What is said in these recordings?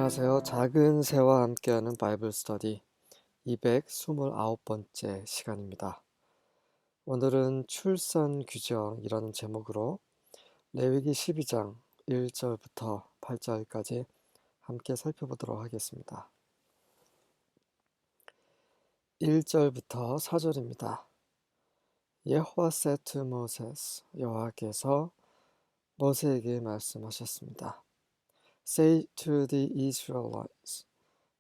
안녕하세요. 작은 새와 함께하는 바이블 스터디 229번째 시간입니다. 오늘은 출산 규정이라는 제목으로 레위기 12장 1절부터 8절까지 함께 살펴보도록 하겠습니다. 1절부터 4절입니다. 여호와 said to Moses, 여호와께서 모세에게 말씀하셨습니다. Say to the Israelites,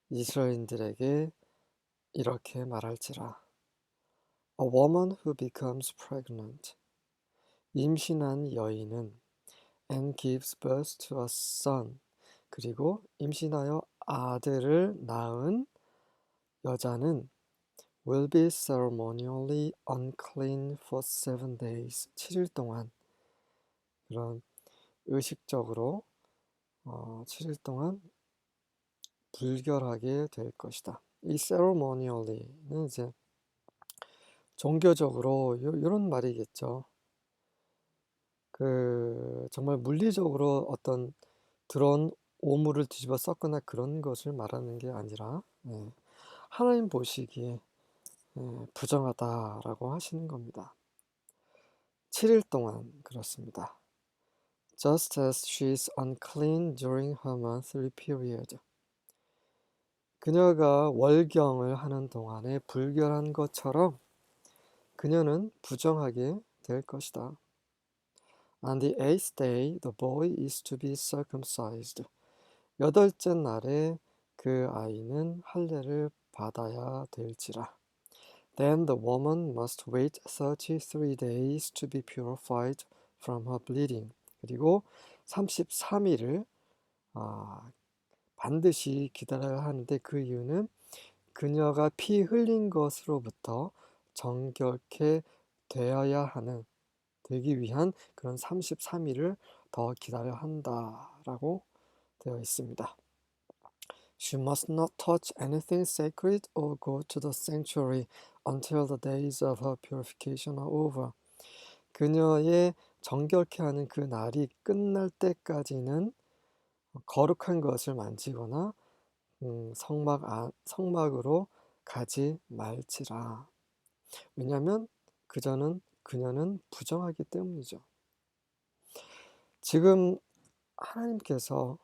이스라엘인들에게 이렇게 말할지라. A woman who becomes pregnant, 임신한 여인은 and gives birth to a son, 그리고 임신하여 아들을 낳은 여자는 will be ceremonially unclean for 7 days, 7일 동안 그런 의식적으로 7일 동안 불결하게 될 것이다. 이 ceremonially는 이제 종교적으로 이런 말이겠죠. 정말 물리적으로 어떤 들어온 오물을 뒤집어 썼거나 그런 것을 말하는 게 아니라 하나님 보시기에 부정하다라고 하시는 겁니다. 7일 동안 그렇습니다. Just as she is unclean during her monthly period. 그녀가 월경을 하는 동안에 불결한 것처럼 그녀는 부정하게 될 것이다. On the 8th day, the boy is to be circumcised. 8째 날에 그 아이는 할례를 받아야 될지라. Then the woman must wait 33 days to be purified from her bleeding. 그리고 33일을 반드시 기다려야 하는데 그 이유는 그녀가 피 흘린 것으로부터 정결케 되기 위한 그런 33일을 더 기다려야 한다라고 되어 있습니다. She must not touch anything sacred or go to the sanctuary until the days of her purification are over. 그녀의 정결케 하는 그 날이 끝날 때까지는 거룩한 것을 만지거나 성막으로 가지 말지라. 왜냐하면 그녀는 부정하기 때문이죠. 지금 하나님께서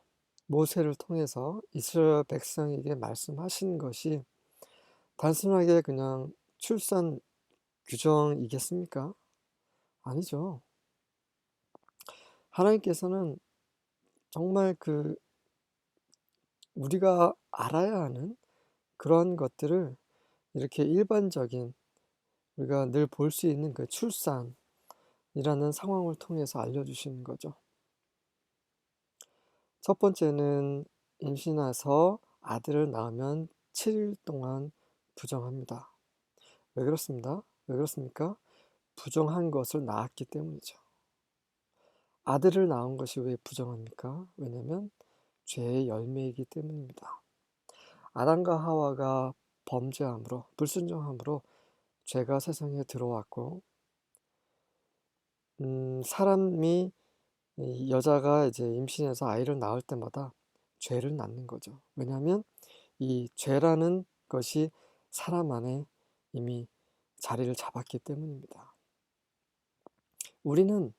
모세를 통해서 이스라엘 백성에게 말씀하신 것이 단순하게 그냥 출산 규정이겠습니까? 아니죠. 하나님께서는 정말 우리가 알아야 하는 그런 것들을 이렇게 일반적인 우리가 늘 볼 수 있는 그 출산이라는 상황을 통해서 알려주시는 거죠. 첫 번째는 임신해서 아들을 낳으면 7일 동안 부정합니다. 왜 그렇습니까? 부정한 것을 낳았기 때문이죠. 아들을 낳은 것이 왜 부정합니까? 왜냐하면 죄의 열매이기 때문입니다. 아담과 하와가 범죄함으로, 불순종함으로 죄가 세상에 들어왔고, 여자가 이제 임신해서 아이를 낳을 때마다 죄를 낳는 거죠. 왜냐하면 이 죄라는 것이 사람 안에 이미 자리를 잡았기 때문입니다. 우리는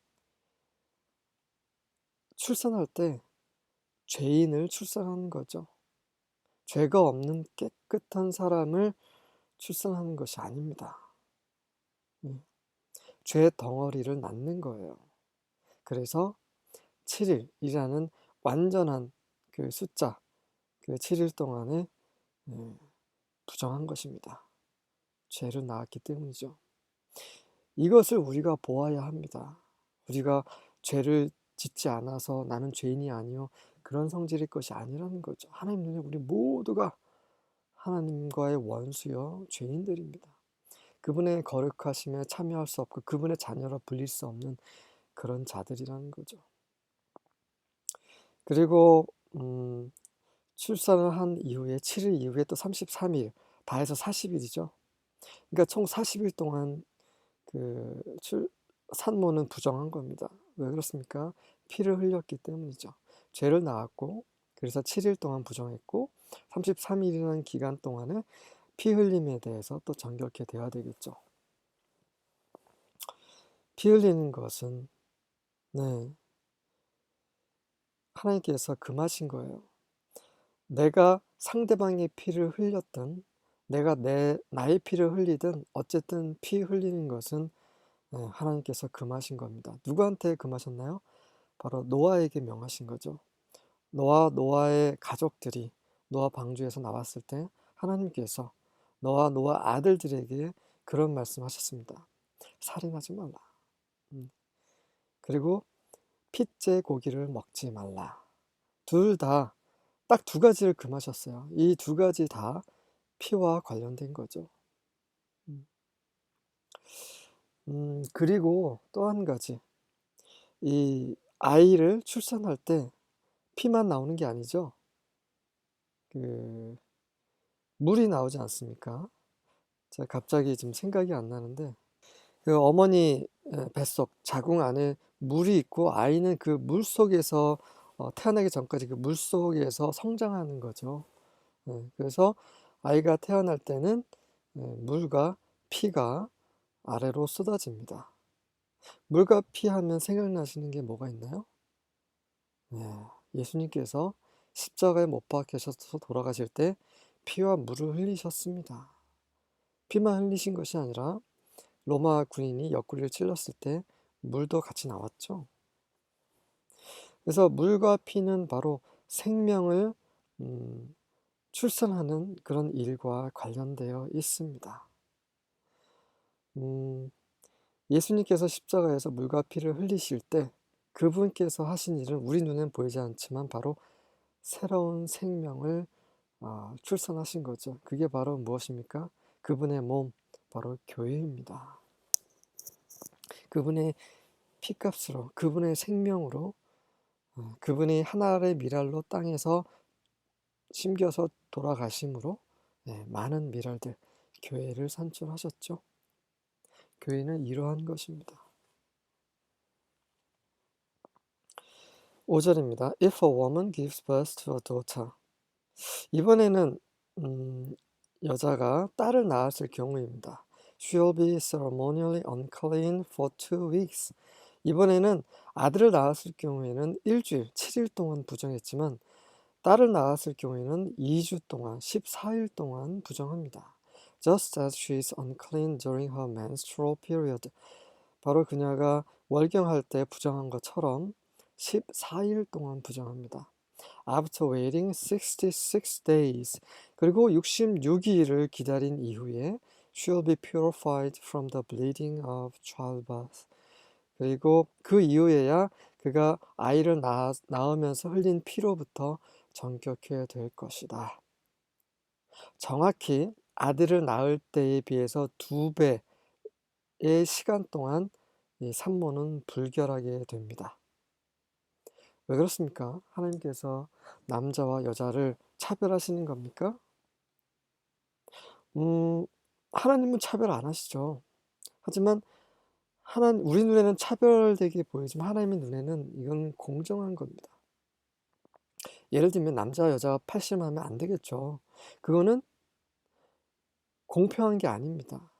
출산할 때 죄인을 출산하는 거죠. 죄가 없는 깨끗한 사람을 출산하는 것이 아닙니다. 죄 덩어리를 낳는 거예요. 그래서 7일이라는 완전한 그 숫자, 그 7일 동안에 부정한 것입니다. 죄를 낳았기 때문이죠. 이것을 우리가 보아야 합니다. 우리가 죄를 짓지 않아서 나는 죄인이 아니요 그런 성질일 것이 아니라는 거죠. 하나님 눈에 우리 모두가 하나님과의 원수요 죄인들입니다. 그분의 거룩하심에 참여할 수 없고 그분의 자녀로 불릴 수 없는 그런 자들이라는 거죠. 그리고 출산을 한 이후에 7일 이후에 또 33일 다 해서 40일이죠. 그러니까 총 40일 동안 산모는 부정한 겁니다. 왜 그렇습니까? 피를 흘렸기 때문이죠. 죄를 낳았고 그래서 7일 동안 부정했고 33일이라는 기간 동안에 피 흘림에 대해서 또 정결케 되어야 되겠죠. 피 흘리는 것은 네, 하나님께서 금하신 거예요. 내가 상대방의 피를 흘렸든 내가 나의 피를 흘리든 어쨌든 피 흘리는 것은 하나님께서 금하신 겁니다. 누구한테 금하셨나요? 바로 노아에게 명하신 거죠. 노아의 가족들이 노아 방주에서 나왔을 때 하나님께서 노아 아들들에게 그런 말씀하셨습니다. 살인하지 말라. 그리고 핏째 고기를 먹지 말라. 둘 다 딱 두 가지를 금하셨어요. 이 두 가지 다 피와 관련된 거죠. 그리고 또 한 가지, 이 아이를 출산할 때 피만 나오는 게 아니죠. 그 물이 나오지 않습니까? 제가 갑자기 지금 생각이 안 나는데 그 어머니 뱃속 자궁 안에 물이 있고 아이는 그 물 속에서 태어나기 전까지 그 물 속에서 성장하는 거죠. 그래서 아이가 태어날 때는 물과 피가 아래로 쏟아집니다. 물과 피 하면 생각나시는 게 뭐가 있나요? 예수님께서 십자가에 못 박히셔서 돌아가실 때 피와 물을 흘리셨습니다. 피만 흘리신 것이 아니라 로마 군인이 옆구리를 찔렀을 때 물도 같이 나왔죠. 그래서 물과 피는 바로 생명을 출산하는 그런 일과 관련되어 있습니다. 예수님께서 십자가에서 물과 피를 흘리실 때 그분께서 하신 일은 우리 눈엔 보이지 않지만 바로 새로운 생명을 출산하신 거죠. 그게 바로 무엇입니까? 그분의 몸, 바로 교회입니다. 그분의 피값으로, 그분의 생명으로, 그분이 하나의 미랄로 땅에서 심겨서 돌아가심으로 많은 미랄들, 교회를 산출하셨죠. 교회는 이러한 것입니다. 5절입니다. If a woman gives birth to a daughter. 이번에는 여자가 딸을 낳았을 경우입니다. She will be ceremonially unclean for 2 weeks. 이번에는 아들을 낳았을 경우에는 일주일, 7일 동안 부정했지만 딸을 낳았을 경우에는 2주 동안, 14일 동안 부정합니다. Just as she is unclean during her menstrual period. 바로 그녀가 월경할 때 부정한 것처럼 14일 동안 부정합니다. After waiting 66 days. 그리고 66일을 기다린 이후에 she will be purified from the bleeding of childbirth. 그리고 그 이후에야 그가 아이를 낳으면서 흘린 피로부터 정결케 될 것이다. 정확히 아들을 낳을 때에 비해서 2배의 시간 동안 이 산모는 불결하게 됩니다. 왜 그렇습니까? 하나님께서 남자와 여자를 차별하시는 겁니까? 하나님은 차별 안 하시죠. 하지만 우리 눈에는 차별되게 보이지만 하나님의 눈에는 이건 공정한 겁니다. 예를 들면 남자와 여자가 팔씨름하면 안 되겠죠. 그거는 공평한 게 아닙니다.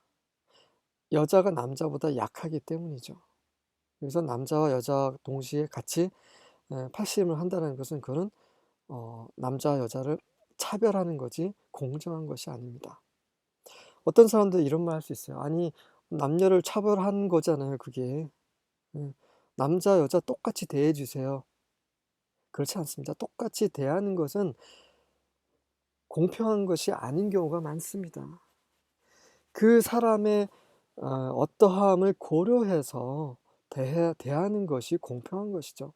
여자가 남자보다 약하기 때문이죠. 그래서 남자와 여자 동시에 같이 팔씨름을 한다는 것은 그거는 남자와 여자를 차별하는 거지 공정한 것이 아닙니다. 어떤 사람들 이런 말 할 수 있어요. 아니 남녀를 차별한 거잖아요 그게. 남자 여자 똑같이 대해 주세요. 그렇지 않습니다. 똑같이 대하는 것은 공평한 것이 아닌 경우가 많습니다. 그 사람의 어떠함을 고려해서 대하는 것이 공평한 것이죠.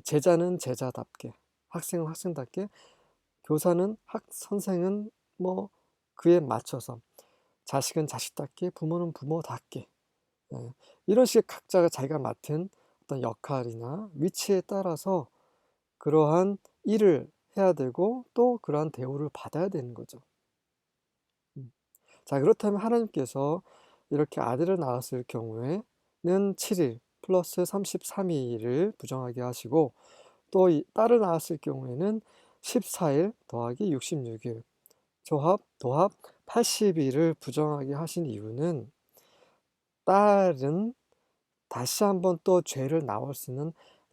제자는 제자답게, 학생은 학생답게, 교사는 선생은 뭐 그에 맞춰서, 자식은 자식답게, 부모는 부모답게, 이런 식의 각자가 자기가 맡은 어떤 역할이나 위치에 따라서 그러한 일을 해야 되고 또 그러한 대우를 받아야 되는 거죠. 자, 그렇다면 하나님께서 이렇게 아들을 낳았을 경우에는 7일 플러스 33일을 부정하게 하시고 또 딸을 낳았을 경우에는 14일 더하기 66일, 도합 80일을 부정하게 하신 이유는 딸은 다시 한번 또 죄를 나올 수 있는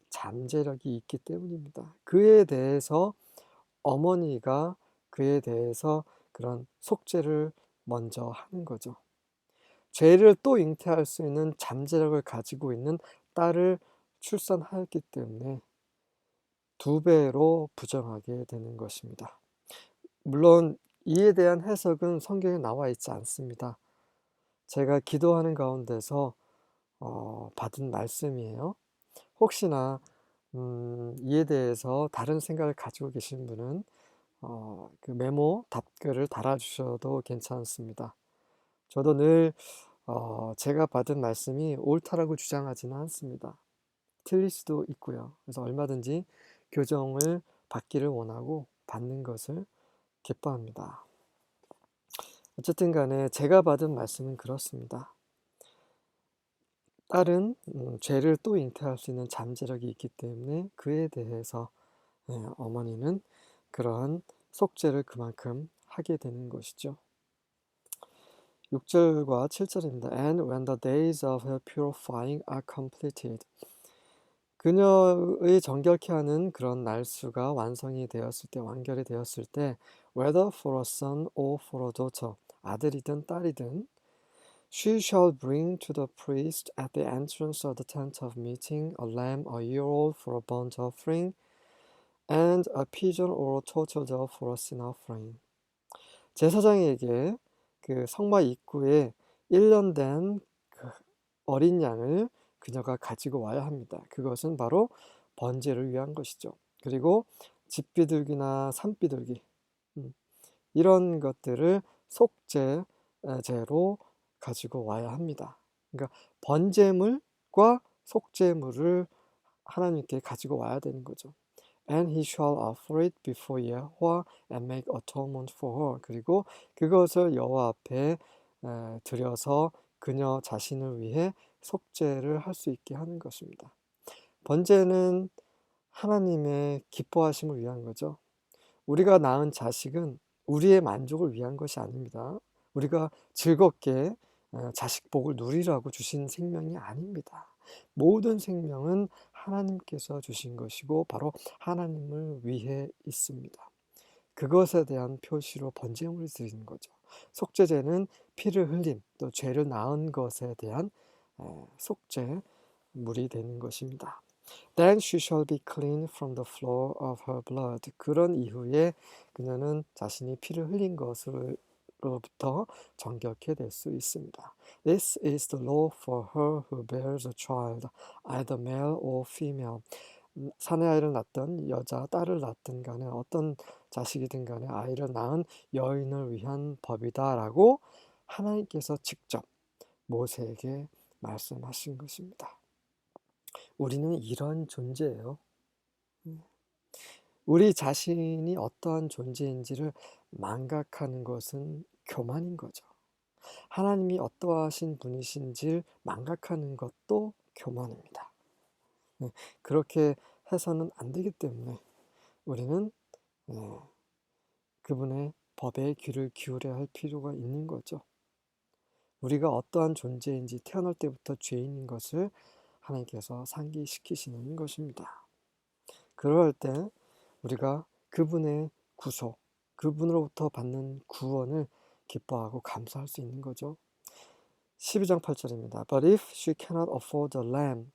잠재력이 있기 때문입니다. 그에 대해서 어머니가 그에 대해서 그런 속죄를 먼저 하는 거죠. 죄를 또 잉태할 수 있는 잠재력을 가지고 있는 딸을 출산하였기 때문에 2배로 부정하게 되는 것입니다. 물론 이에 대한 해석은 성경에 나와 있지 않습니다. 제가 기도하는 가운데서 받은 말씀이에요. 혹시나 이에 대해서 다른 생각을 가지고 계신 분은 그 메모 답글을 달아주셔도 괜찮습니다. 저도 늘 제가 받은 말씀이 옳다라고 주장하지는 않습니다. 틀릴 수도 있고요. 그래서 얼마든지 교정을 받기를 원하고 받는 것을 기뻐합니다. 어쨌든 간에 제가 받은 말씀은 그렇습니다. 딸은 죄를 또 잉태할 수 있는 잠재력이 있기 때문에 그에 대해서 어머니는 그러한 속죄를 그만큼 하게 되는 것이죠. 6절과 7절입니다. And when the days of her purifying are completed. 그녀의 정결케 하는 그런 날수가 완성이 되었을 때, 완결이 되었을 때, whether for a son or for a daughter, 아들이든 딸이든, she shall bring to the priest at the entrance of the tent of meeting a lamb a year old for a burnt offering, and a pigeon or a turtle dove for a sin offering. 제사장에게 그 성막 입구에 1년 된 그 어린 양을 그녀가 가지고 와야 합니다. 그것은 바로 번제를 위한 것이죠. 그리고 집비둘기나 산비둘기 이런 것들을 속죄제로 가지고 와야 합니다. 그러니까 번제물과 속죄물을 하나님께 가지고 와야 되는 거죠. And he shall offer it before 여호와 and make atonement for her. 그리고 그것을 여호와 앞에 드려서 그녀 자신을 위해 속죄를 할 수 있게 하는 것입니다. 번제는 하나님의 기뻐하심을 위한 거죠. 우리가 낳은 자식은 우리의 만족을 위한 것이 아닙니다. 우리가 즐겁게 자식 복을 누리라고 주신 생명이 아닙니다. 모든 생명은 하나님께서 주신 것이고 바로 하나님을 위해 있습니다. 그것에 대한 표시로 번제물을 드리는 거죠. 속죄제는 피를 흘림, 또 죄를 낳은 것에 대한 속죄물이 되는 것입니다. Then she shall be clean from the flow of her blood. 그런 이후에 그녀는 자신이 피를 흘린 것으로부터 정결케 될 수 있습니다. This is the law for her who bears a child, either male or female. 사내아이를 낳든 여자 딸을 낳든 간에 어떤 자식이든 간에 아이를 낳은 여인을 위한 법이다라고 하나님께서 직접 모세에게 말씀하신 것입니다. 우리는 이런 존재예요. 우리 자신이 어떠한 존재인지를 망각하는 것은 교만인 거죠. 하나님이 어떠하신 분이신지를 망각하는 것도 교만입니다. 그렇게 해서는 안 되기 때문에 우리는 그분의 법에 귀를 기울여야 할 필요가 있는 거죠. 우리가 어떠한 존재인지 태어날 때부터 죄인인 것을 하나님께서 상기시키시는 것입니다. 그럴 때 우리가 그분의 구속, 그분으로부터 받는 구원을 기뻐하고 감사할 수 있는 거죠. 12장 8절입니다. But if she cannot afford a lamb,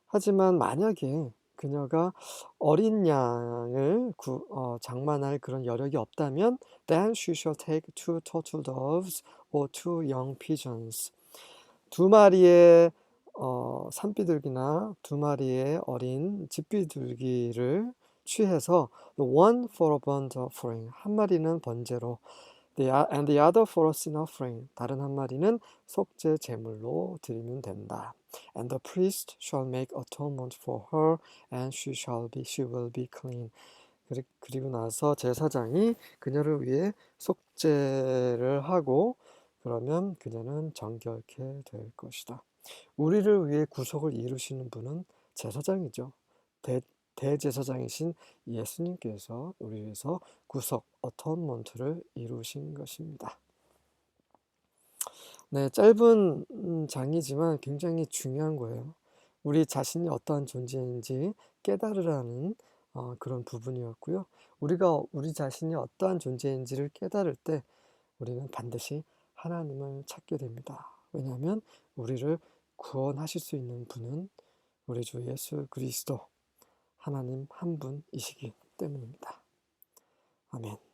하지만 만약에 그녀가 어린 양을 장만할 그런 여력이 없다면 then she shall take 2 turtle doves or 2 young pigeons. 2마리의 산비둘기나 2마리의 어린 집비둘기를 취해서 the one for a burnt offering, 한 마리는 번제로, and the other for a sin offering, 다른 한 마리는 속죄 제물로 드리면 된다. And the priest shall make atonement for her, and she will be clean. 그리고 나서 제사장이 그녀를 위해 속죄를 하고 그러면 그녀는 정결케 될 것이다. 우리를 위해 구속을 이루시는 분은 제사장이죠. 대제사장이신 예수님께서 우리 위해서 구속 어톤먼트를 이루신 것입니다. 네, 짧은 장이지만 굉장히 중요한 거예요. 우리 자신이 어떠한 존재인지 깨달으라는 그런 부분이었고요. 우리가 우리 자신이 어떠한 존재인지를 깨달을 때 우리는 반드시 하나님을 찾게 됩니다. 왜냐하면 우리를 구원하실 수 있는 분은 우리 주 예수 그리스도 하나님 한 분이시기 때문입니다. 아멘.